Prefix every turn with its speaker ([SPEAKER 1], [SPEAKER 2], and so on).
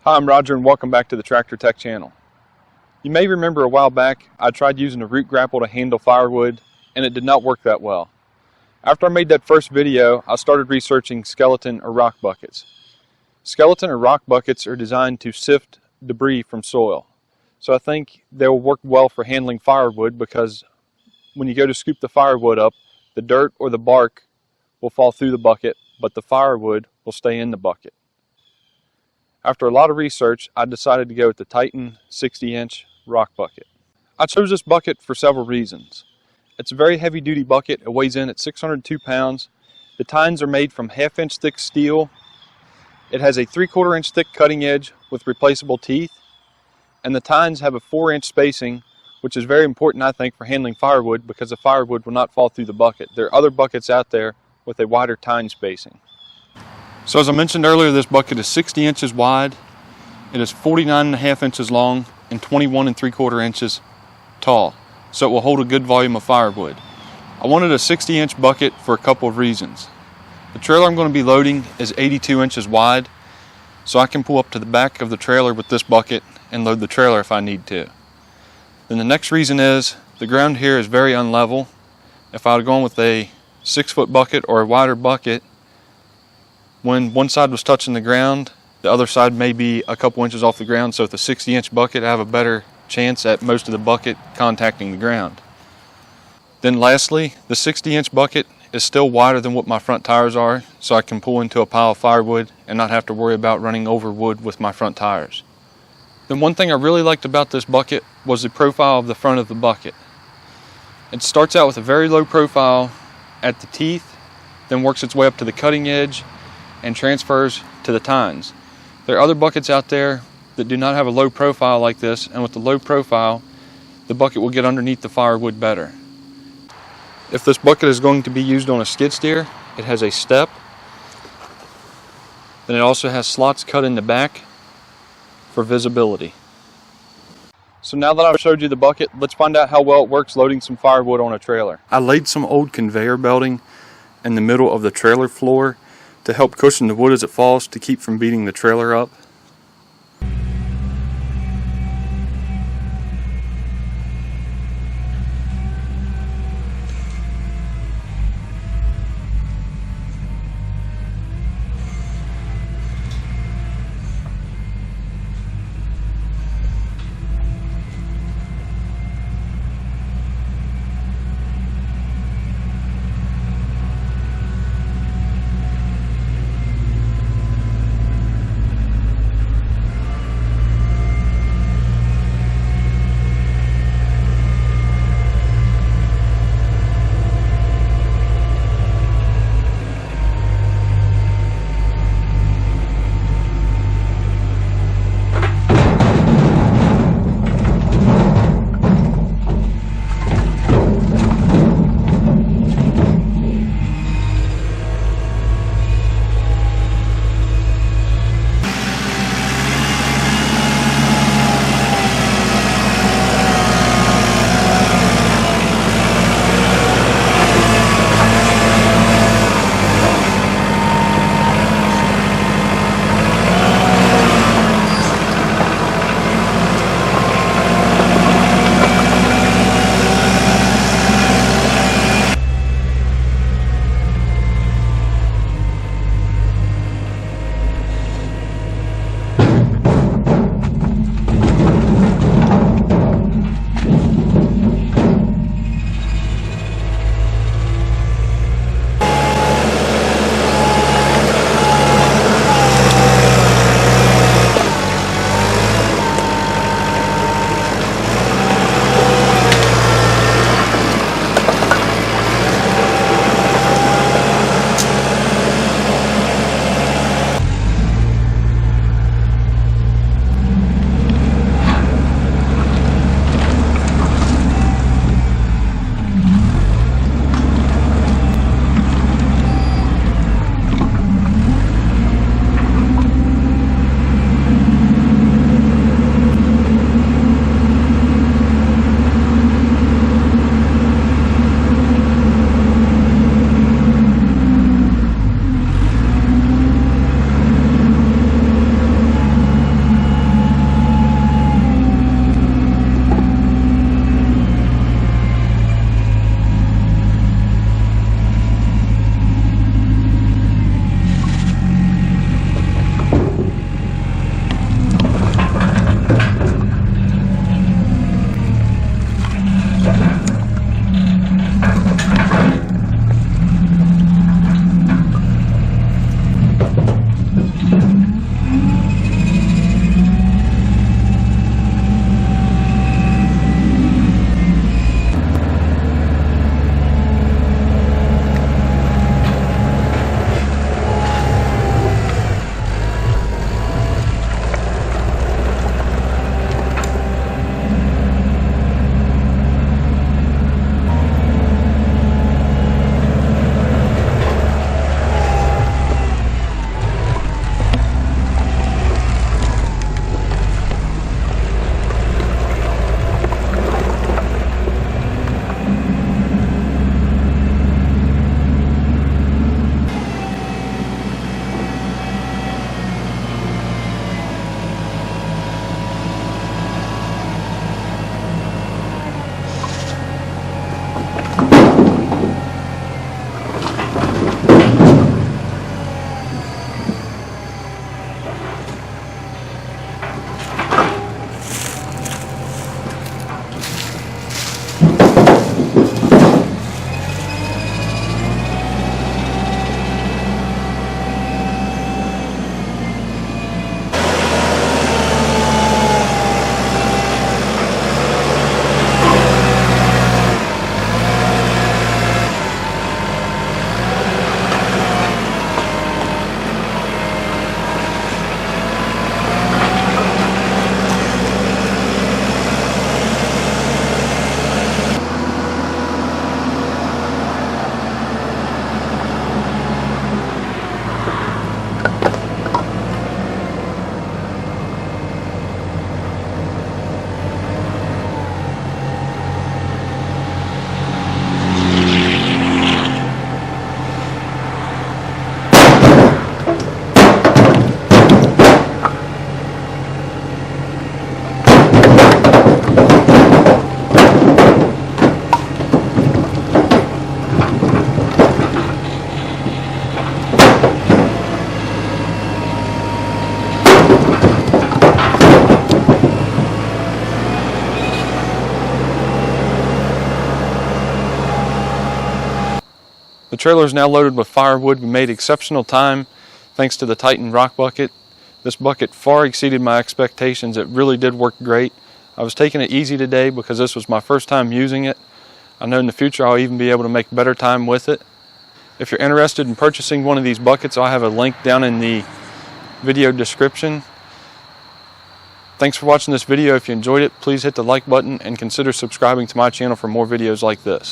[SPEAKER 1] Hi, I'm Roger and welcome back to the Tractor Tech channel. You may remember a while back I tried using a root grapple to handle firewood and it did not work that well. After I made that first video, I started researching skeleton or rock buckets. Skeleton or rock buckets are designed to sift debris from soil. So I think they will work well for handling firewood because when you go to scoop the firewood up, the dirt or the bark will fall through the bucket, but the firewood will stay in the bucket. After a lot of research, I decided to go with the Titan 60-inch rock bucket. I chose this bucket for several reasons. It's a very heavy-duty bucket. It weighs in at 602 pounds. The tines are made from half-inch thick steel. It has a 3/4 inch thick cutting edge with replaceable teeth. And the tines have a 4-inch spacing, which is very important, I think, for handling firewood because the firewood will not fall through the bucket. There are other buckets out there with a wider tine spacing. So as I mentioned earlier, this bucket is 60 inches wide, it is 49.5 inches long, and 21 3/4 inches tall, so it will hold a good volume of firewood. I wanted a 60-inch bucket for a couple of reasons. The trailer I'm going to be loading is 82 inches wide, so I can pull up to the back of the trailer with this bucket and load the trailer if I need to. Then the next reason is the ground here is very unlevel. If I had gone with a 6-foot bucket or a wider bucket, when one side was touching the ground, the other side may be a couple inches off the ground, so with a 60-inch bucket I have a better chance at most of the bucket contacting the ground. Then lastly, the 60-inch bucket is still wider than what my front tires are, so I can pull into a pile of firewood and not have to worry about running over wood with my front tires. Then one thing I really liked about this bucket was the profile of the front of the bucket. It starts out with a very low profile at the teeth, then works its way up to the cutting edge, and transfers to the tines. There are other buckets out there that do not have a low profile like this, and with the low profile, the bucket will get underneath the firewood better. If this bucket is going to be used on a skid steer, it has a step. Then it also has slots cut in the back for visibility. So now that I've showed you the bucket, let's find out how well it works loading some firewood on a trailer. I laid some old conveyor belting in the middle of the trailer floor to help cushion the wood as it falls to keep from beating the trailer up. The trailer is now loaded with firewood. We made exceptional time thanks to the Titan rock bucket. This bucket far exceeded my expectations. It really did work great. I was taking it easy today because this was my first time using it. I know in the future I'll even be able to make better time with it. If you're interested in purchasing one of these buckets, I'll have a link down in the video description. Thanks for watching this video. If you enjoyed it, please hit the like button and consider subscribing to my channel for more videos like this.